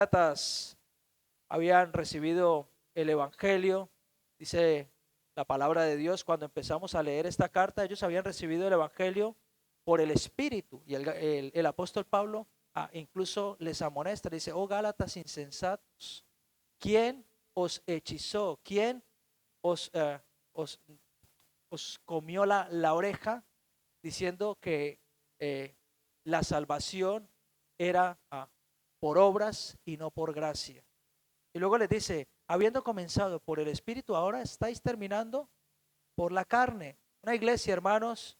Gálatas habían recibido el Evangelio, dice la palabra de Dios. Cuando empezamos a leer esta carta, ellos habían recibido el Evangelio por el Espíritu. Y el apóstol Pablo incluso les amonesta, dice: oh Gálatas insensatos, ¿quién os hechizó? ¿Quién os, os, os comió la oreja diciendo que la salvación era por obras y no por gracia? Y luego les dice: habiendo comenzado por el Espíritu, ahora estáis terminando por la carne. Una iglesia, hermanos,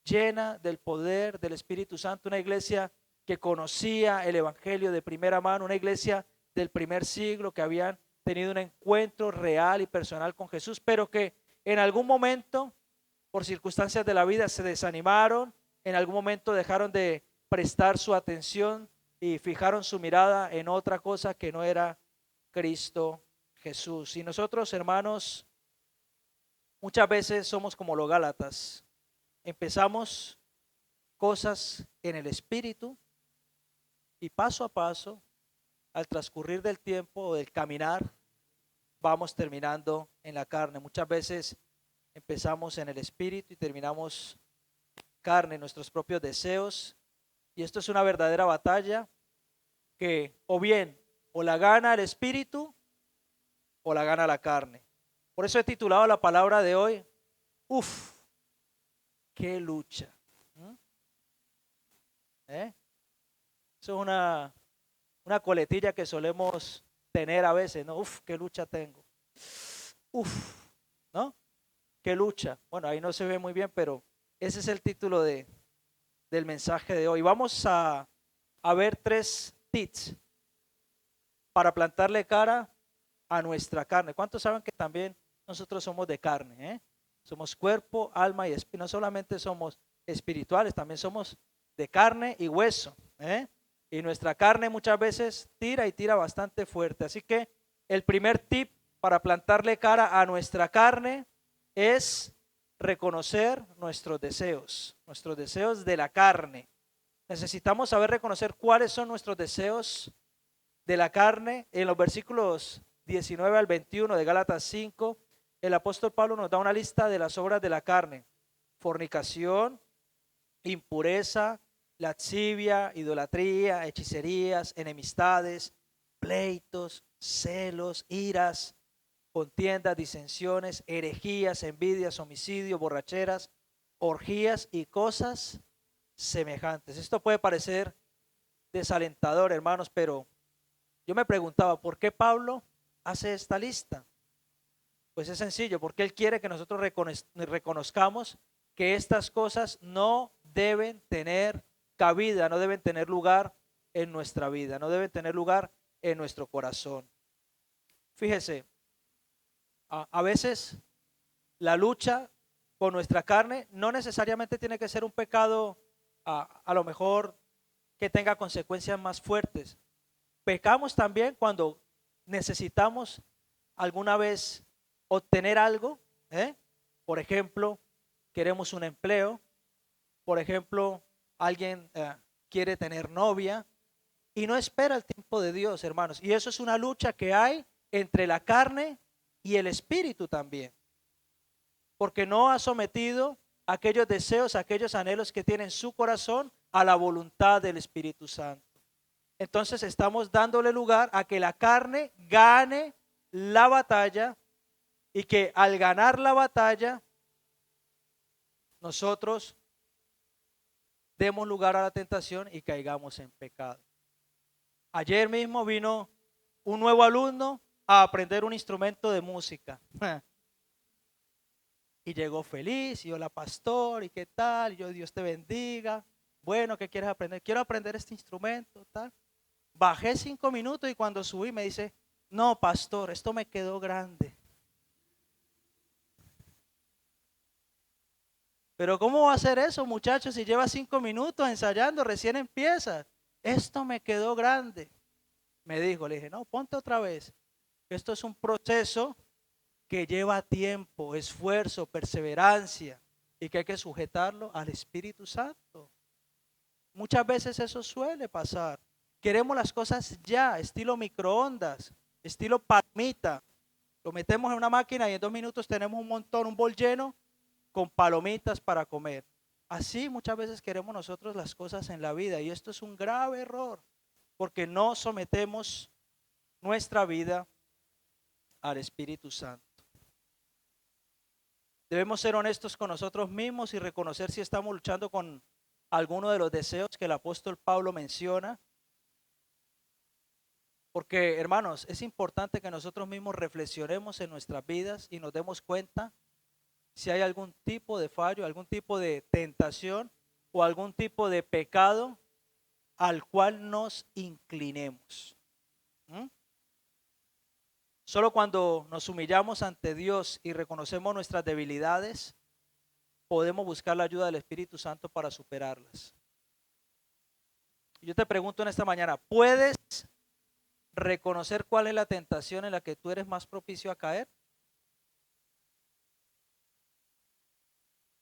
llena del poder del Espíritu Santo, una iglesia que conocía el Evangelio de primera mano, una iglesia del primer siglo que habían tenido un encuentro real y personal con Jesús, pero que en algún momento, por circunstancias de la vida, se desanimaron, en algún momento dejaron de prestar su atención y fijaron su mirada en otra cosa que no era Cristo Jesús. Y nosotros, hermanos, muchas veces somos como los Gálatas. Empezamos cosas en el Espíritu y paso a paso, al transcurrir del tiempo o del caminar, vamos terminando en la carne. Muchas veces empezamos en el Espíritu y terminamos carne, nuestros propios deseos. Y esto es una verdadera batalla que o bien o la gana el Espíritu o la gana la carne. Por eso he titulado la palabra de hoy: ¡uf! ¡Qué lucha! Eso es una coletilla que solemos tener a veces, ¿no? ¡Uf! ¡Qué lucha tengo! ¡Uf! ¿No? ¡Qué lucha! Bueno, ahí no se ve muy bien, pero ese es el título del mensaje de hoy. Vamos a ver 3 tips para plantarle cara a nuestra carne. ¿Cuántos saben que también nosotros somos de carne? Somos cuerpo, alma y espíritu. No solamente somos espirituales, también somos de carne y hueso. Y nuestra carne muchas veces tira y tira bastante fuerte. Así que el primer tip para plantarle cara a nuestra carne es reconocer nuestros deseos de la carne. Necesitamos saber reconocer cuáles son nuestros deseos de la carne. En los versículos 19 al 21 de Gálatas 5, el apóstol Pablo nos da una lista de las obras de la carne: fornicación, impureza, lascivia, idolatría, hechicerías, enemistades, pleitos, celos, iras, contiendas, disensiones, herejías, envidias, homicidios, borracheras, orgías y cosas semejantes. Esto puede parecer desalentador, hermanos, pero yo me preguntaba, ¿por qué Pablo hace esta lista? Pues es sencillo, porque él quiere que nosotros reconozcamos que estas cosas no deben tener cabida, no deben tener lugar en nuestra vida, no deben tener lugar en nuestro corazón. Fíjese, a veces la lucha con nuestra carne no necesariamente tiene que ser un pecado a lo mejor que tenga consecuencias más fuertes. Pecamos también cuando necesitamos alguna vez obtener algo. Por ejemplo, queremos un empleo. Por ejemplo, alguien quiere tener novia y no espera el tiempo de Dios, hermanos. Y eso es una lucha que hay entre la carne y el espíritu también. Porque no ha sometido aquellos deseos, aquellos anhelos que tiene en su corazón a la voluntad del Espíritu Santo. Entonces estamos dándole lugar a que la carne gane la batalla y que al ganar la batalla nosotros demos lugar a la tentación y caigamos en pecado. Ayer mismo vino un nuevo alumno a aprender un instrumento de música. Y llegó feliz, y hola pastor, ¿y qué tal? Y yo, Dios te bendiga. Bueno, ¿qué quieres aprender? Quiero aprender este instrumento, tal. Bajé 5 minutos y cuando subí me dice: no, pastor, esto me quedó grande. Pero ¿cómo va a hacer eso, muchachos, si lleva 5 minutos ensayando, recién empieza? Esto me quedó grande. Me dijo, le dije: no, ponte otra vez. Esto es un proceso que lleva tiempo, esfuerzo, perseverancia y que hay que sujetarlo al Espíritu Santo. Muchas veces eso suele pasar. Queremos las cosas ya, estilo microondas, estilo palomita. Lo metemos en una máquina y en 2 minutos tenemos un montón, un bol lleno con palomitas para comer. Así muchas veces queremos nosotros las cosas en la vida y esto es un grave error porque no sometemos nuestra vida al Espíritu Santo. Debemos ser honestos con nosotros mismos y reconocer si estamos luchando con alguno de los deseos que el apóstol Pablo menciona. Porque, hermanos, es importante que nosotros mismos reflexionemos en nuestras vidas y nos demos cuenta si hay algún tipo de fallo, algún tipo de tentación o algún tipo de pecado al cual nos inclinemos. ¿Mm? Solo cuando nos humillamos ante Dios y reconocemos nuestras debilidades, podemos buscar la ayuda del Espíritu Santo para superarlas. Yo te pregunto en esta mañana, ¿puedes reconocer cuál es la tentación en la que tú eres más propicio a caer?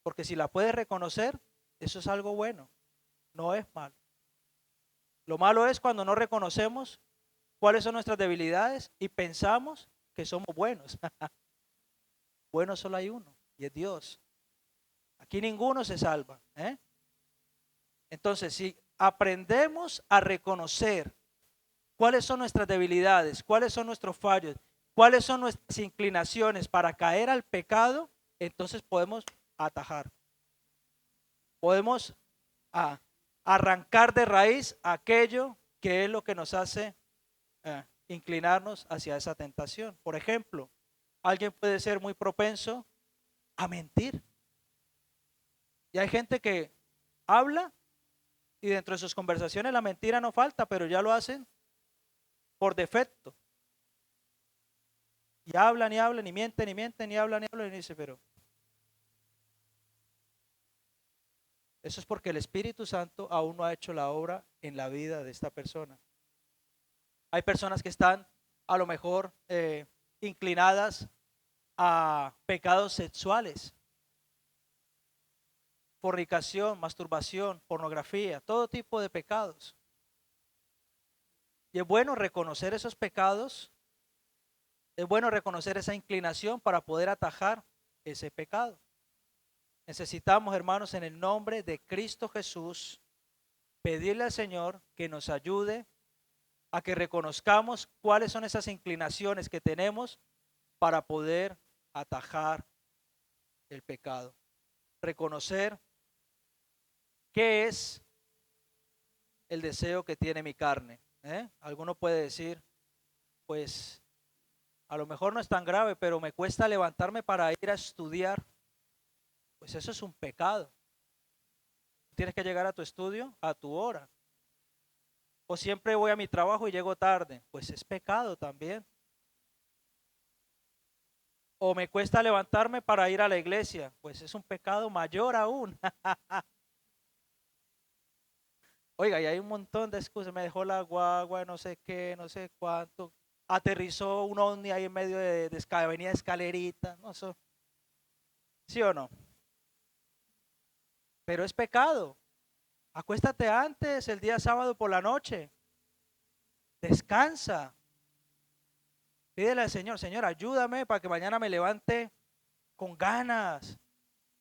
Porque si la puedes reconocer, eso es algo bueno, no es malo. Lo malo es cuando no reconocemos cuáles son nuestras debilidades y pensamos que somos buenos. Bueno solo hay uno y es Dios. Aquí ninguno se salva. Entonces, si aprendemos a reconocer cuáles son nuestras debilidades, cuáles son nuestros fallos, cuáles son nuestras inclinaciones para caer al pecado, entonces podemos atajar. Podemos arrancar de raíz aquello que es lo que nos hace inclinarnos hacia esa tentación. Por ejemplo, alguien puede ser muy propenso a mentir. Y hay gente que habla y dentro de sus conversaciones la mentira no falta, pero ya lo hacen por defecto. Y hablan y hablan y mienten y mienten y hablan y dice, pero eso es porque el Espíritu Santo aún no ha hecho la obra en la vida de esta persona. Hay personas que están a lo mejor inclinadas a pecados sexuales, fornicación, masturbación, pornografía, todo tipo de pecados. Y es bueno reconocer esos pecados, es bueno reconocer esa inclinación para poder atajar ese pecado. Necesitamos, hermanos, en el nombre de Cristo Jesús, pedirle al Señor que nos ayude a que reconozcamos cuáles son esas inclinaciones que tenemos para poder atajar el pecado. Reconocer qué es el deseo que tiene mi carne. Alguno puede decir, pues a lo mejor no es tan grave, pero me cuesta levantarme para ir a estudiar. Pues eso es un pecado. Tienes que llegar a tu estudio a tu hora. O siempre voy a mi trabajo y llego tarde. Pues es pecado también. O me cuesta levantarme para ir a la iglesia. Pues es un pecado mayor aún. Oiga, y hay un montón de excusas. Me dejó la guagua, no sé qué, no sé cuánto. Aterrizó un ovni ahí en medio de avenida Escalerita. No sé. ¿Sí o no? Pero es pecado. Acuéstate antes, el día sábado por la noche. Descansa. Pídele al Señor, Señor, ayúdame para que mañana me levante con ganas.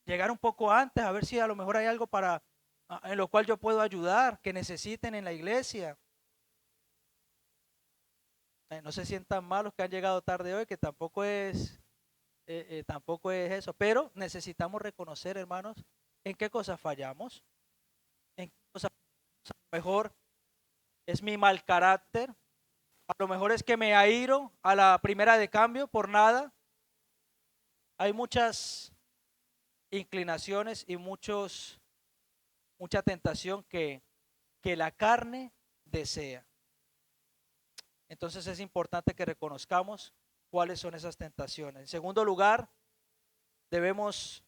Llegar un poco antes, a ver si a lo mejor hay algo en lo cual yo puedo ayudar, que necesiten en la iglesia. No se sientan mal los que han llegado tarde hoy, que tampoco es eso. Pero necesitamos reconocer, hermanos, en qué cosas fallamos. En qué cosas a lo mejor es mi mal carácter. A lo mejor es que me airo a la primera de cambio por nada. Hay muchas inclinaciones y mucha tentación que la carne desea. Entonces es importante que reconozcamos cuáles son esas tentaciones. En segundo lugar, debemos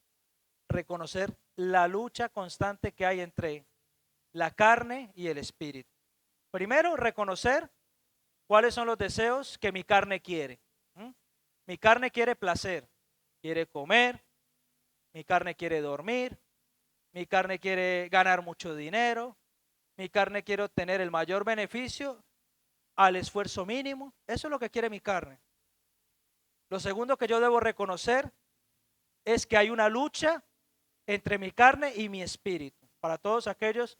reconocer la lucha constante que hay entre la carne y el espíritu. Primero, reconocer cuáles son los deseos que mi carne quiere. Mi carne quiere placer, quiere comer, mi carne quiere dormir, mi carne quiere ganar mucho dinero, Mi carne quiere obtener el mayor beneficio al esfuerzo mínimo. Eso es lo que quiere mi carne. Lo segundo que yo debo reconocer es que hay una lucha entre mi carne y mi espíritu. Para todos aquellos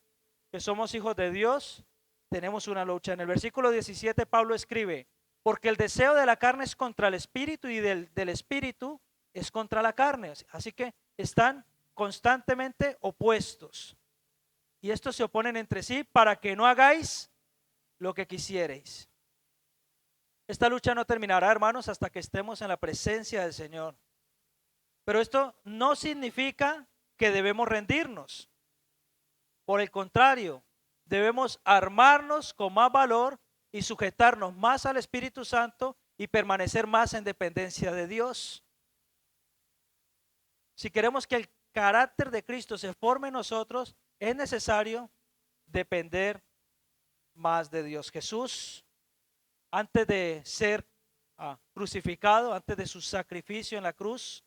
que somos hijos de Dios, tenemos una lucha. En el versículo 17 Pablo escribe, porque el deseo de la carne es contra el espíritu y del espíritu es contra la carne. Así que están constantemente opuestos. Y estos se oponen entre sí para que no hagáis lo que quisierais. Esta lucha no terminará, hermanos, hasta que estemos en la presencia del Señor. Pero esto no significa que debemos rendirnos. Por el contrario, debemos armarnos con más valor y sujetarnos más al Espíritu Santo y permanecer más en dependencia de Dios. Si queremos que el carácter de Cristo se forme en nosotros, es necesario depender más de Dios. Jesús, antes de ser crucificado, antes de su sacrificio en la cruz,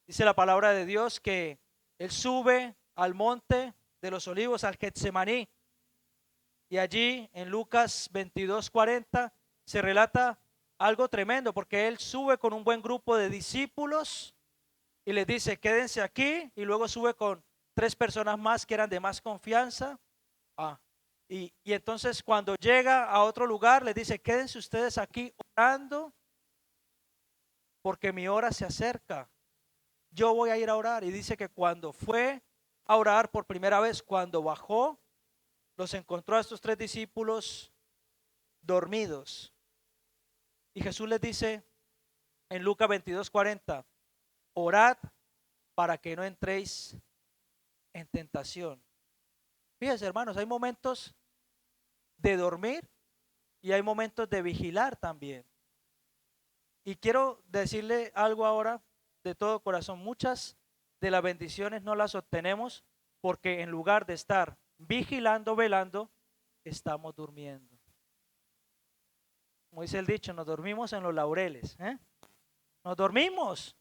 dice la palabra de Dios que Él sube al monte de los olivos, al Getsemaní, y allí en Lucas 22:40 se relata algo tremendo, porque Él sube con un buen grupo de discípulos y les dice, quédense aquí, y luego sube con 3 personas más que eran de más confianza. Y entonces cuando llega a otro lugar, les dice, quédense ustedes aquí orando, porque mi hora se acerca. Yo voy a ir a orar. Y dice que cuando fue a orar por primera vez, cuando bajó, los encontró a estos 3 discípulos dormidos. Y Jesús les dice en Lucas 22:40, orad para que no entréis en tentación. Fíjense, hermanos, hay momentos de dormir y hay momentos de vigilar también. Y quiero decirle algo ahora de todo corazón. Muchas de las bendiciones no las obtenemos porque en lugar de estar vigilando, velando, estamos durmiendo. Como dice el dicho, nos dormimos en los laureles. Nos dormimos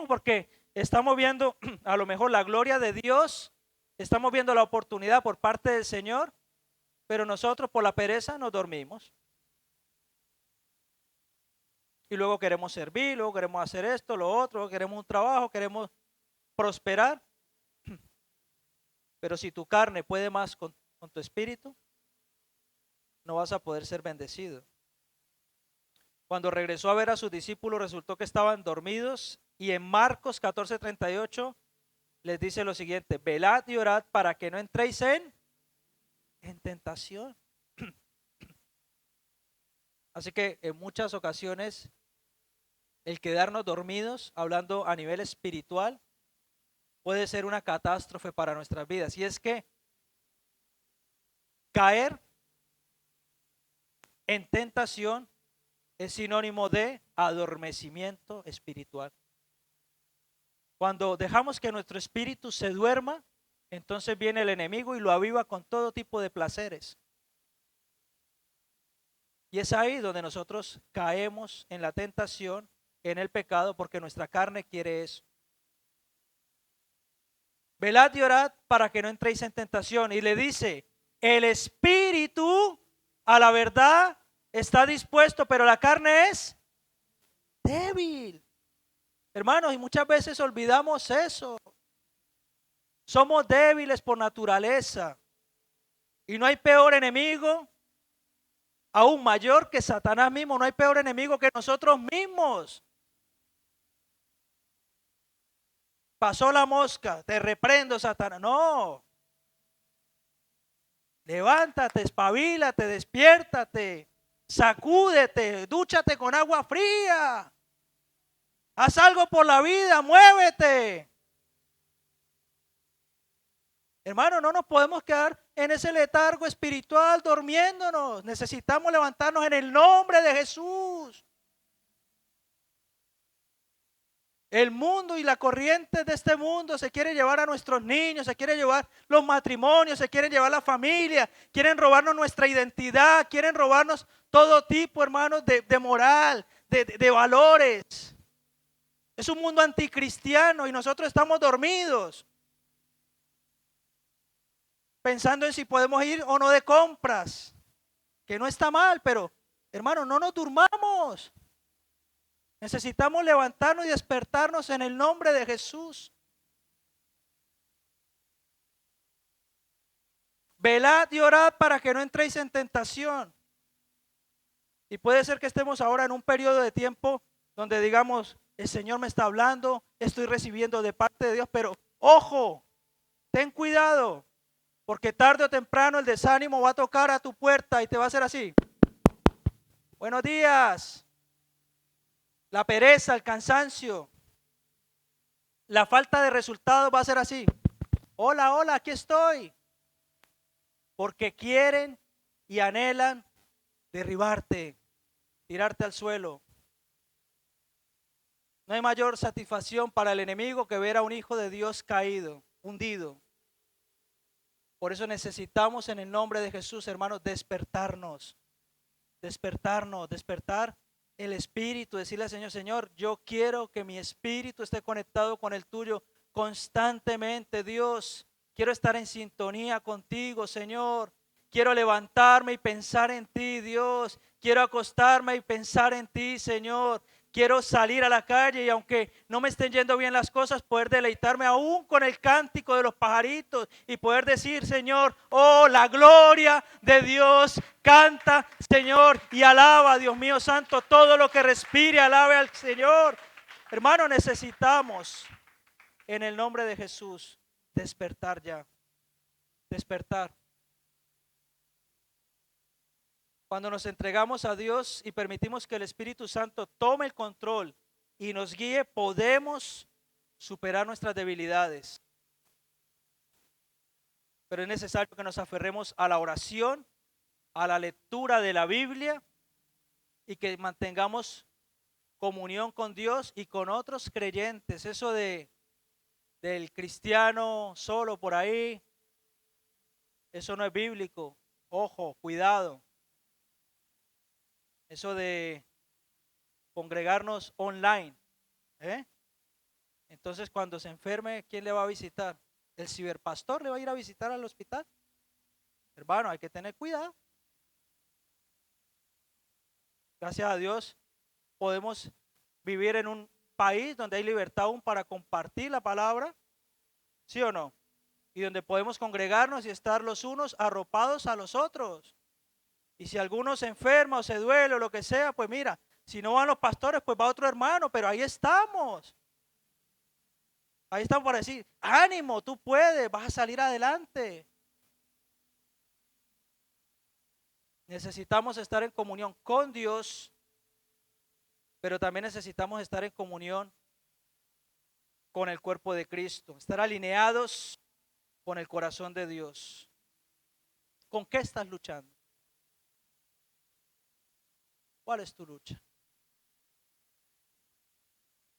porque estamos viendo a lo mejor la gloria de Dios, estamos viendo la oportunidad por parte del Señor, pero nosotros por la pereza nos dormimos. Y luego queremos servir, luego queremos hacer esto, lo otro, queremos un trabajo, queremos prosperar. Pero si tu carne puede más con tu espíritu, no vas a poder ser bendecido. Cuando regresó a ver a sus discípulos, resultó que estaban dormidos. Y en Marcos 14:38 les dice lo siguiente: velad y orad para que no entréis en tentación. Así que en muchas ocasiones el quedarnos dormidos, hablando a nivel espiritual, puede ser una catástrofe para nuestras vidas. Y es que caer en tentación es sinónimo de adormecimiento espiritual. Cuando dejamos que nuestro espíritu se duerma, entonces viene el enemigo y lo aviva con todo tipo de placeres. Y es ahí donde nosotros caemos en la tentación, en el pecado, porque nuestra carne quiere eso. Velad y orad para que no entréis en tentación. Y le dice, el espíritu a la verdad está dispuesto, pero la carne es débil. Hermanos, y muchas veces olvidamos eso. Somos débiles por naturaleza. Y no hay peor enemigo, aún mayor que Satanás mismo. No hay peor enemigo que nosotros mismos. Pasó la mosca, te reprendo, Satanás. No. Levántate, espabilate, despiértate, sacúdete, dúchate con agua fría. Haz algo por la vida, muévete. Hermano, no nos podemos quedar en ese letargo espiritual durmiéndonos. Necesitamos levantarnos en el nombre de Jesús. El mundo y la corriente de este mundo se quiere llevar a nuestros niños, se quiere llevar los matrimonios, se quieren llevar la familia, quieren robarnos nuestra identidad, quieren robarnos todo tipo, hermanos, de moral, de valores. Es un mundo anticristiano y nosotros estamos dormidos. pensando en si podemos ir o no de compras, que no está mal, pero hermano, no nos durmamos. Necesitamos levantarnos y despertarnos en el nombre de Jesús. Velad y orad para que no entréis en tentación. Y puede ser que estemos ahora en un periodo de tiempo donde digamos, el Señor me está hablando, estoy recibiendo de parte de Dios, pero ojo, ten cuidado, porque tarde o temprano el desánimo va a tocar a tu puerta y te va a hacer así. Buenos días. La pereza, el cansancio, la falta de resultados va a ser así. Hola, hola, aquí estoy. Porque quieren y anhelan derribarte, tirarte al suelo. No hay mayor satisfacción para el enemigo que ver a un hijo de Dios caído, hundido. Por eso necesitamos en el nombre de Jesús, hermanos, despertarnos, despertar el espíritu, decirle al Señor, Señor, yo quiero que mi espíritu esté conectado con el tuyo constantemente, Dios. Quiero estar en sintonía contigo, Señor. Quiero levantarme y pensar en ti, Dios. Quiero acostarme y pensar en ti, Señor. Quiero salir a la calle y aunque no me estén yendo bien las cosas, poder deleitarme aún con el cántico de los pajaritos y poder decir, Señor, oh, la gloria de Dios, canta, Señor, y alaba, Dios mío santo, todo lo que respire, alabe al Señor. Hermano, necesitamos en el nombre de Jesús despertar ya, despertar. Cuando nos entregamos a Dios y permitimos que el Espíritu Santo tome el control y nos guíe, podemos superar nuestras debilidades. Pero es necesario que nos aferremos a la oración, a la lectura de la Biblia y que mantengamos comunión con Dios y con otros creyentes. Eso del cristiano solo por ahí, eso no es bíblico. Ojo, cuidado. Eso de congregarnos online, ¿eh? Entonces cuando se enferme, ¿quién le va a visitar? ¿El ciberpastor le va a ir a visitar al hospital? Hermano, hay que tener cuidado. Gracias a Dios podemos vivir en un país donde hay libertad aún para compartir la palabra, ¿sí o no? Y donde podemos congregarnos y estar los unos arropados a los otros. Y si alguno se enferma o se duele o lo que sea, pues mira, si no van los pastores, pues va otro hermano, pero ahí estamos. Ahí estamos para decir, ánimo, tú puedes, vas a salir adelante. Necesitamos estar en comunión con Dios, pero también necesitamos estar en comunión con el cuerpo de Cristo, estar alineados con el corazón de Dios. ¿Con qué estás luchando? ¿Cuál es tu lucha?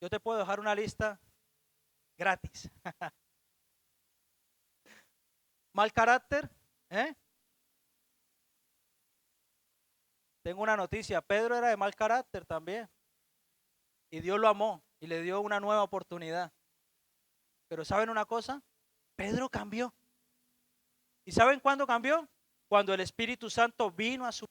Yo te puedo dejar una lista gratis. Mal carácter, ¿eh? Tengo una noticia, Pedro era de mal carácter también. Y Dios lo amó y le dio una nueva oportunidad. Pero ¿saben una cosa? Pedro cambió. ¿Y saben cuándo cambió? Cuando el Espíritu Santo vino a su vida.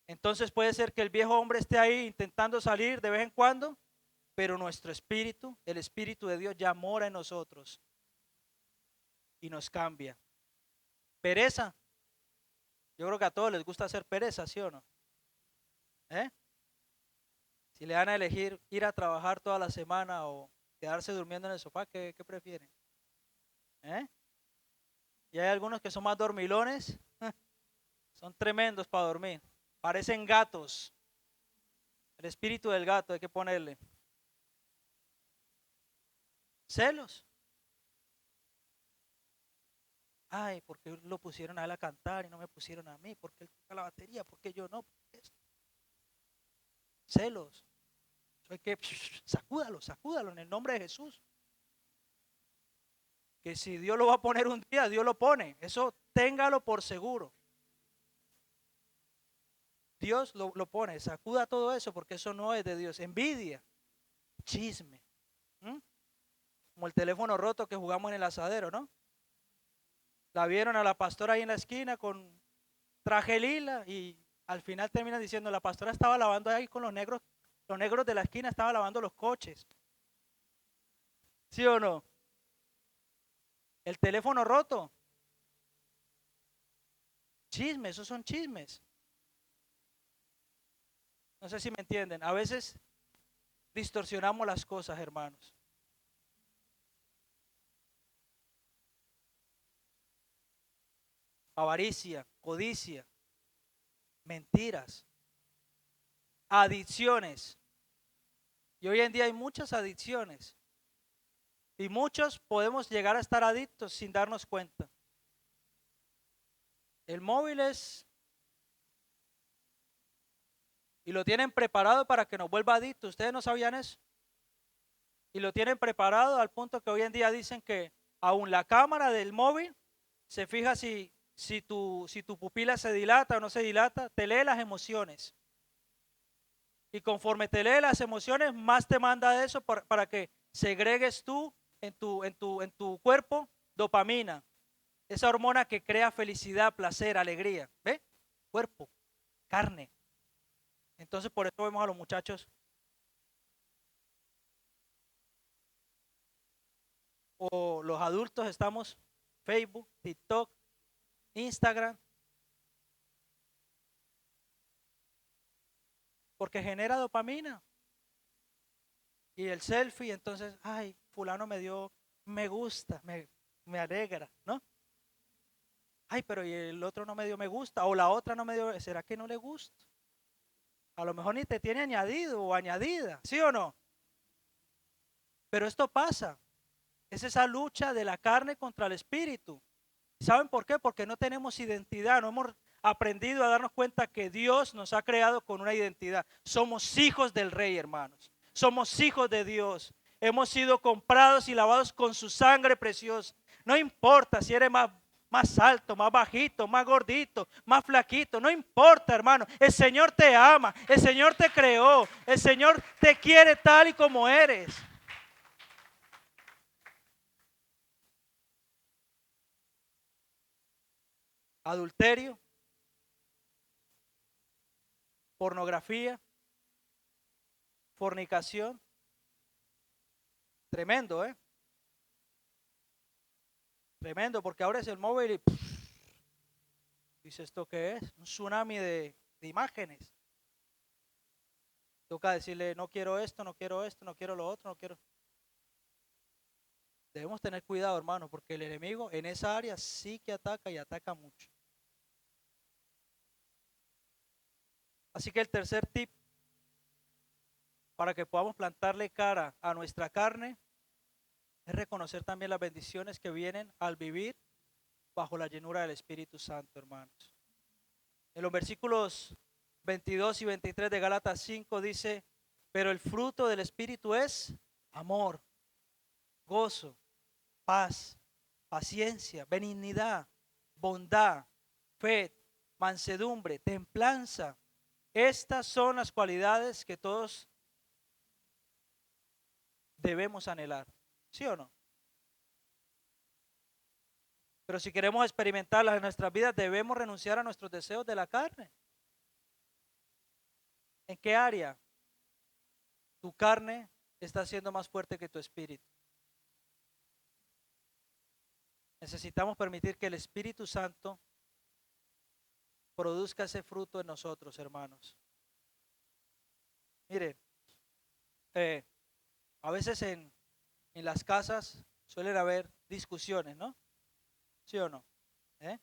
Entonces puede ser que el viejo hombre esté ahí intentando salir de vez en cuando, pero nuestro espíritu, el Espíritu de Dios ya mora en nosotros y nos cambia. Pereza. Yo creo que a todos les gusta hacer pereza, ¿sí o no? ¿Eh? Si le dan a elegir ir a trabajar toda la semana o quedarse durmiendo en el sofá, ¿qué prefieren? ¿Eh? Y hay algunos que son más dormilones, son tremendos para dormir, parecen gatos. El espíritu del gato hay que ponerle. Celos. Ay, ¿por qué lo pusieron a él a cantar y no me pusieron a mí? ¿Por qué él toca la batería? ¿Por qué yo no? Celos. Eso hay que sacúdalo, sacúdalo en el nombre de Jesús. Que si Dios lo va a poner un día, Dios lo pone. Eso téngalo por seguro. Dios lo pone. Sacuda todo eso porque eso no es de Dios. Envidia, chisme. ¿Mm? Como el teléfono roto que jugamos en el asadero, ¿no? La vieron a la pastora ahí en la esquina con traje lila y al final terminan diciendo, la pastora estaba lavando ahí con los negros de la esquina estaban lavando los coches. ¿Sí o no? El teléfono roto. Chismes, esos son chismes. No sé si me entienden. A veces distorsionamos las cosas, hermanos. Avaricia, codicia, mentiras, adicciones. Y hoy en día hay muchas adicciones. Y muchos podemos llegar a estar adictos sin darnos cuenta. El móvil es, y lo tienen preparado para que nos vuelva adictos. ¿Ustedes no sabían eso? Y lo tienen preparado al punto que hoy en día dicen que aún la cámara del móvil se fija si tu pupila se dilata o no se dilata, te lee las emociones. Y conforme te lee las emociones, más te manda eso para que segregues tú en tu cuerpo dopamina. Esa hormona que crea felicidad, placer, alegría. ¿Ve? Cuerpo, carne. Entonces por eso vemos a los muchachos o los adultos estamos Facebook, TikTok, Instagram, porque genera dopamina. Y el selfie, entonces, ay, fulano me dio me gusta, me alegra, ¿no? Ay, pero y el otro no me dio me gusta, o la otra no me dio, ¿será que no le gusta? A lo mejor ni te tiene añadido o añadida, ¿sí o no? Pero esto pasa, es esa lucha de la carne contra el espíritu. ¿Saben por qué? Porque no tenemos identidad, no hemos aprendido a darnos cuenta que Dios nos ha creado con una identidad. Somos hijos del Rey, hermanos. Somos hijos de Dios. Hemos sido comprados y lavados con su sangre preciosa. No importa si eres más alto, más bajito, más gordito, más flaquito. No importa, hermano. El Señor te ama. El Señor te creó. El Señor te quiere tal y como eres. Adulterio, pornografía, fornicación. Tremendo, ¿eh? Tremendo, porque ahora es el móvil y dice, ¿esto qué es? Un tsunami de imágenes. Toca decirle, no quiero esto, no quiero esto, no quiero lo otro, no quiero. Debemos tener cuidado, hermano, porque el enemigo en esa área sí que ataca y ataca mucho. Así que el tercer tip para que podamos plantarle cara a nuestra carne es reconocer también las bendiciones que vienen al vivir bajo la llenura del Espíritu Santo, hermanos. En los versículos 22 y 23 de Gálatas 5 dice, pero el fruto del Espíritu es amor, gozo, paz, paciencia, benignidad, bondad, fe, mansedumbre, templanza. Estas son las cualidades que todos debemos anhelar, ¿sí o no? Pero si queremos experimentarlas en nuestras vidas, debemos renunciar a nuestros deseos de la carne. ¿En qué área tu carne está siendo más fuerte que tu espíritu? Necesitamos permitir que el Espíritu Santo produzca ese fruto en nosotros, hermanos. Mire, eh, a veces en las casas suelen haber discusiones, ¿no? ¿Sí o no? ¿Eh?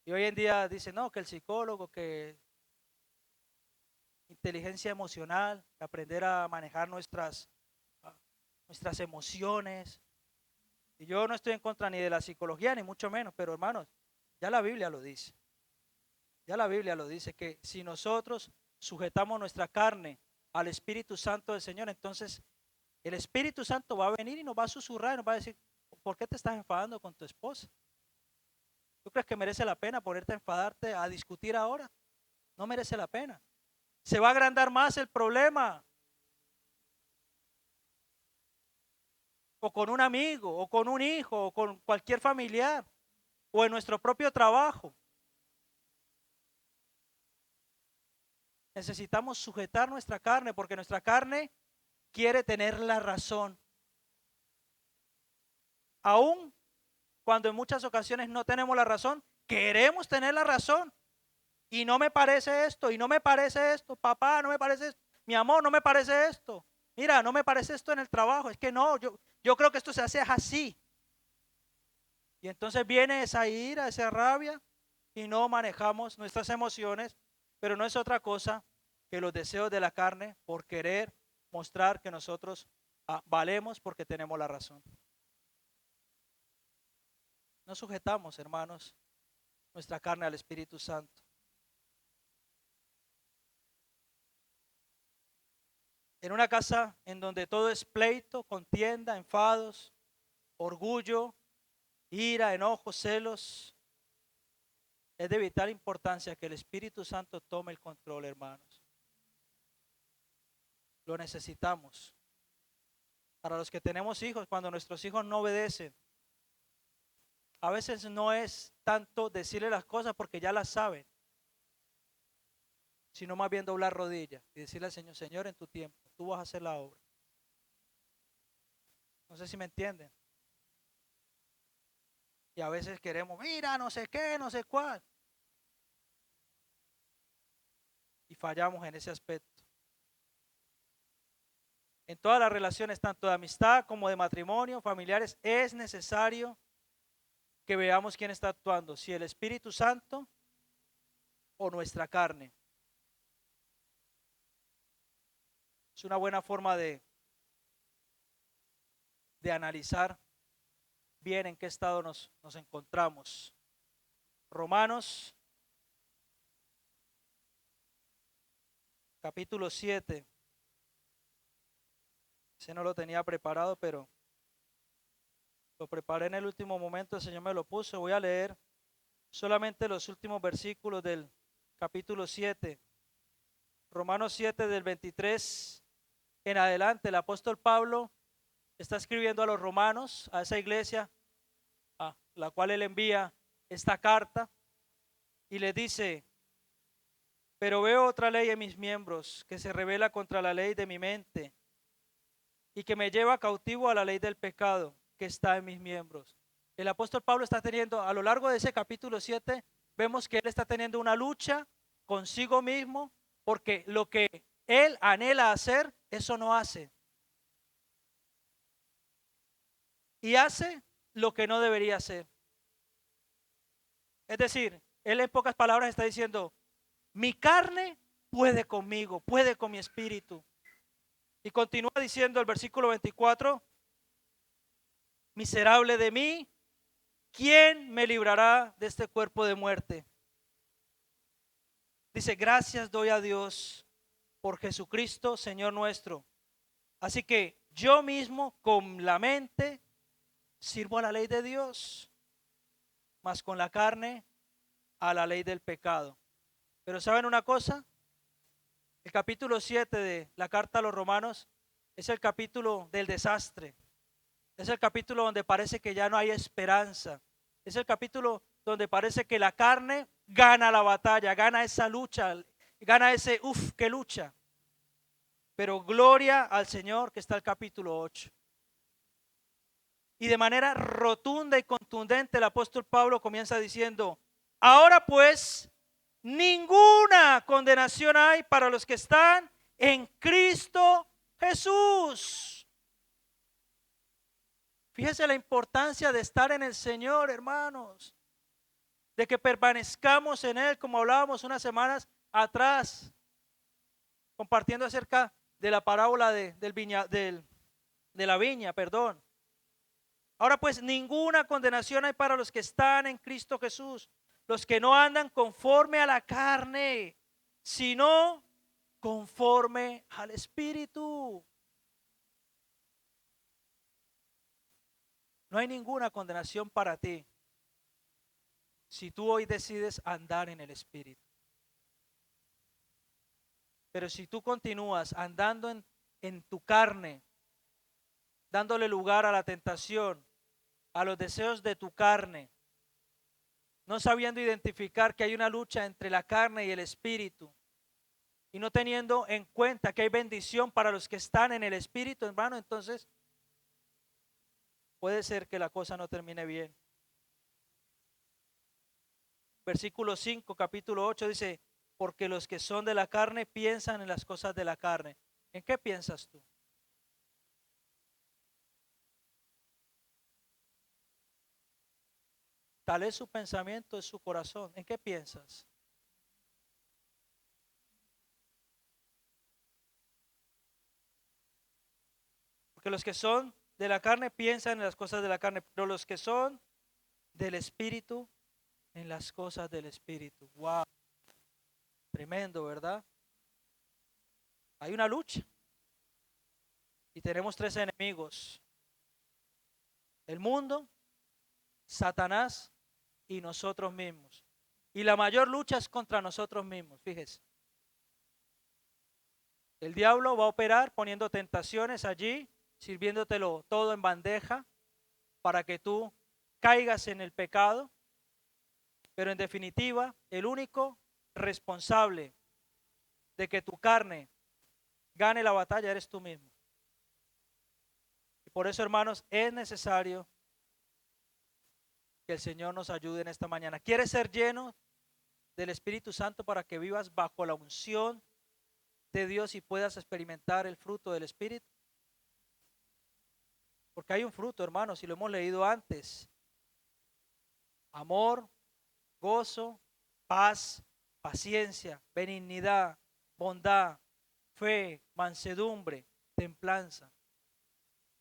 Y hoy en día dicen, no, que el psicólogo, que inteligencia emocional, aprender a manejar nuestras emociones. Y yo no estoy en contra ni de la psicología, ni mucho menos, pero hermanos, ya la Biblia lo dice. Ya la Biblia lo dice, que si nosotros sujetamos nuestra carne al Espíritu Santo del Señor, entonces el Espíritu Santo va a venir y nos va a susurrar y nos va a decir, ¿por qué te estás enfadando con tu esposa? ¿Tú crees que merece la pena ponerte a enfadarte, a discutir ahora? No merece la pena. Se va a agrandar más el problema. O con un amigo, o con un hijo, o con cualquier familiar. o en nuestro propio trabajo. Necesitamos sujetar nuestra carne porque nuestra carne quiere tener la razón. Aún cuando en muchas ocasiones no tenemos la razón, queremos tener la razón. Y no me parece esto, y no me parece esto, papá, no me parece esto, mi amor, no me parece esto. Mira, no me parece esto en el trabajo, es que no, yo creo que esto se hace así. Y entonces viene esa ira, esa rabia, y no manejamos nuestras emociones, pero no es otra cosa que los deseos de la carne por querer mostrar que nosotros valemos porque tenemos la razón. No sujetamos, hermanos, nuestra carne al Espíritu Santo. En una casa en donde todo es pleito, contienda, enfados, orgullo, ira, enojo, celos, es de vital importancia que el Espíritu Santo tome el control, hermanos. Lo necesitamos. Para los que tenemos hijos, cuando nuestros hijos no obedecen, a veces no es tanto decirle las cosas porque ya las saben, sino más bien doblar rodillas y decirle al Señor, Señor, en tu tiempo, tú vas a hacer la obra. No sé si me entienden. Y a veces queremos, mira, no sé qué, no sé cuál. Y fallamos en ese aspecto. En todas las relaciones, tanto de amistad como de matrimonio, familiares, es necesario que veamos quién está actuando, si el Espíritu Santo o nuestra carne. Es una buena forma de analizar bien en qué estado nos encontramos. Romanos, capítulo 7. Ese no lo tenía preparado, pero lo preparé en el último momento, el Señor me lo puso. Voy a leer solamente los últimos versículos del capítulo 7. Romanos 7 del 23 en adelante. El apóstol Pablo está escribiendo a los romanos, a esa iglesia a la cual él envía esta carta y le dice: pero veo otra ley en mis miembros que se revela contra la ley de mi mente y que me lleva cautivo a la ley del pecado que está en mis miembros. El apóstol Pablo está teniendo, a lo largo de ese capítulo 7, vemos que él está teniendo una lucha consigo mismo porque lo que él anhela hacer, eso no hace. Y hace lo que no debería hacer. Es decir, él en pocas palabras está diciendo, mi carne puede conmigo, puede con mi espíritu. Y continúa diciendo el versículo 24, miserable de mí, ¿quién me librará de este cuerpo de muerte? Dice, gracias doy a Dios por Jesucristo, Señor nuestro. Así que yo mismo con la mente sirvo a la ley de Dios, mas con la carne a la ley del pecado. Pero ¿saben una cosa? El capítulo 7 de la carta a los romanos es el capítulo del desastre. Es el capítulo donde parece que ya no hay esperanza. Es el capítulo donde parece que la carne gana la batalla, gana esa lucha, gana ese que lucha. Pero gloria al Señor que está el capítulo 8. Y de manera rotunda y contundente el apóstol Pablo comienza diciendo, ahora pues, ninguna condenación hay para los que están en Cristo Jesús. Fíjese la importancia de estar en el Señor, hermanos, de que permanezcamos en Él, como hablábamos unas semanas atrás, compartiendo acerca de la parábola de la viña, perdón. Ahora pues, ninguna condenación hay para los que están en Cristo Jesús, los que no andan conforme a la carne, sino conforme al Espíritu. No hay ninguna condenación para ti si tú hoy decides andar en el Espíritu. Pero si tú continúas andando en tu carne, dándole lugar a la tentación, a los deseos de tu carne, no sabiendo identificar que hay una lucha entre la carne y el espíritu, y no teniendo en cuenta que hay bendición para los que están en el espíritu, hermano, entonces puede ser que la cosa no termine bien. Versículo 5, capítulo 8 dice, porque los que son de la carne piensan en las cosas de la carne. ¿En qué piensas tú? Tal es su pensamiento, es su corazón. ¿En qué piensas? Porque los que son de la carne piensan en las cosas de la carne, pero los que son del espíritu, en las cosas del espíritu. Wow, tremendo, ¿verdad? Hay una lucha y tenemos tres enemigos: el mundo, Satanás y nosotros mismos. Y la mayor lucha es contra nosotros mismos, fíjese. El diablo va a operar poniendo tentaciones allí, sirviéndotelo todo en bandeja para que tú caigas en el pecado. Pero en definitiva, el único responsable de que tu carne gane la batalla eres tú mismo. Y por eso, hermanos, es necesario que el Señor nos ayude en esta mañana. ¿Quieres ser lleno del Espíritu Santo para que vivas bajo la unción de Dios y puedas experimentar el fruto del Espíritu? Porque hay un fruto, hermanos, y lo hemos leído antes: amor, gozo, paz, paciencia, benignidad, bondad, fe, mansedumbre, templanza.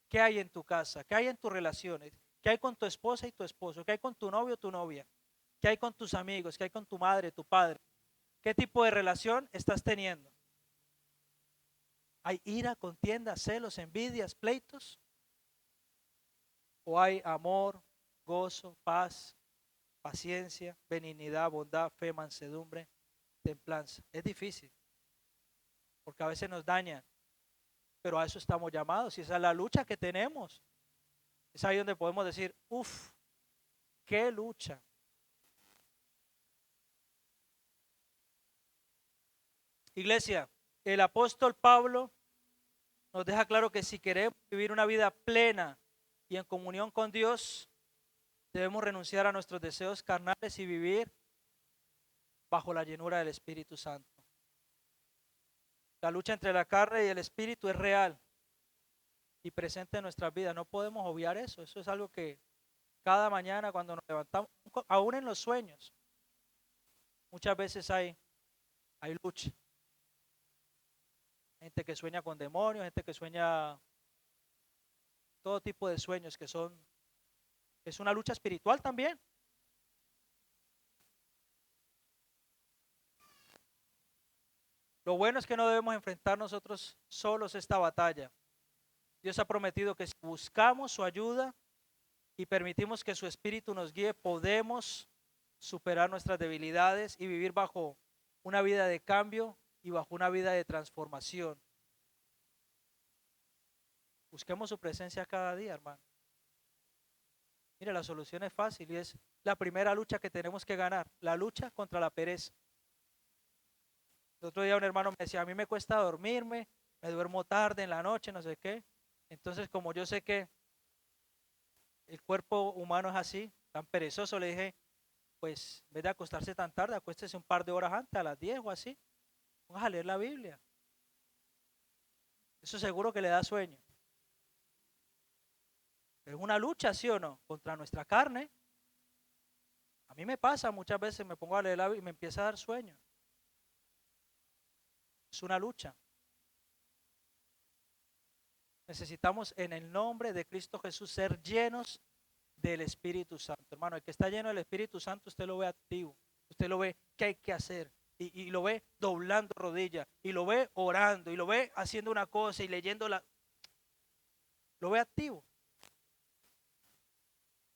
¿Qué hay en tu casa? ¿Qué hay en tus relaciones? ¿Qué hay con tu esposa y tu esposo? ¿Qué hay con tu novio o tu novia? ¿Qué hay con tus amigos? ¿Qué hay con tu madre, tu padre? ¿Qué tipo de relación estás teniendo? ¿Hay ira, contienda, celos, envidias, pleitos? ¿O hay amor, gozo, paz, paciencia, benignidad, bondad, fe, mansedumbre, templanza? Es difícil, porque a veces nos dañan, pero a eso estamos llamados y esa es la lucha que tenemos. Es ahí donde podemos decir, uff, qué lucha. Iglesia, el apóstol Pablo nos deja claro que si queremos vivir una vida plena y en comunión con Dios, debemos renunciar a nuestros deseos carnales y vivir bajo la llenura del Espíritu Santo. La lucha entre la carne y el Espíritu es real y presente en nuestras vidas. No podemos obviar eso. Eso es algo que cada mañana cuando nos levantamos, aún en los sueños, muchas veces hay lucha. Gente que sueña con demonios, gente que sueña todo tipo de sueños es una lucha espiritual también. Lo bueno es que no debemos enfrentar nosotros solos esta batalla. Dios ha prometido que si buscamos su ayuda y permitimos que su espíritu nos guíe, podemos superar nuestras debilidades y vivir bajo una vida de cambio y bajo una vida de transformación. Busquemos su presencia cada día, hermano. Mire, la solución es fácil y es la primera lucha que tenemos que ganar, la lucha contra la pereza. El otro día un hermano me decía, a mí me cuesta dormirme, me duermo tarde en la noche, no sé qué. Entonces, como yo sé que el cuerpo humano es así, tan perezoso, le dije, pues en vez de acostarse tan tarde, acuéstese un par de horas antes, a las 10 o así. Vamos a leer la Biblia. Eso seguro que le da sueño. Pero es una lucha, ¿sí o no? Contra nuestra carne. A mí me pasa muchas veces, me pongo a leer la Biblia y me empieza a dar sueño. Es una lucha. Necesitamos en el nombre de Cristo Jesús ser llenos del Espíritu Santo. Hermano, el que está lleno del Espíritu Santo, usted lo ve activo. Usted lo ve que hay que hacer. Y lo ve doblando rodillas. Y lo ve orando. Y lo ve haciendo una cosa y leyendo la... Lo ve activo.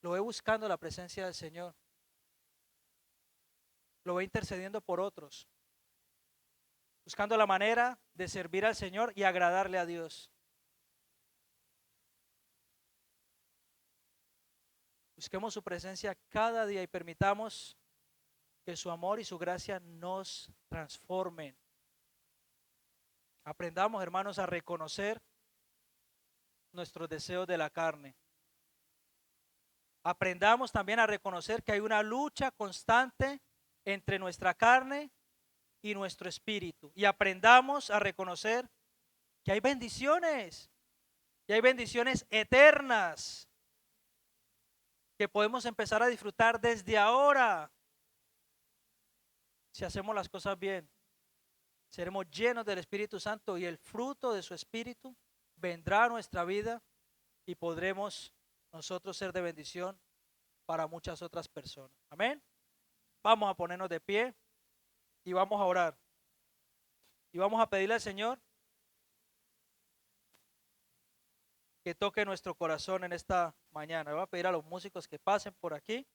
Lo ve buscando la presencia del Señor. Lo ve intercediendo por otros. Buscando la manera de servir al Señor y agradarle a Dios. Busquemos su presencia cada día y permitamos que su amor y su gracia nos transformen. Aprendamos, hermanos, a reconocer nuestros deseos de la carne. Aprendamos también a reconocer que hay una lucha constante entre nuestra carne y nuestro espíritu. Y aprendamos a reconocer que hay bendiciones, y hay bendiciones eternas que podemos empezar a disfrutar desde ahora. Si hacemos las cosas bien, seremos llenos del Espíritu Santo y el fruto de su Espíritu vendrá a nuestra vida y podremos nosotros ser de bendición para muchas otras personas. Amén. Vamos a ponernos de pie y vamos a orar. Y vamos a pedirle al Señor que toque nuestro corazón en esta mañana. Voy a pedir a los músicos que pasen por aquí.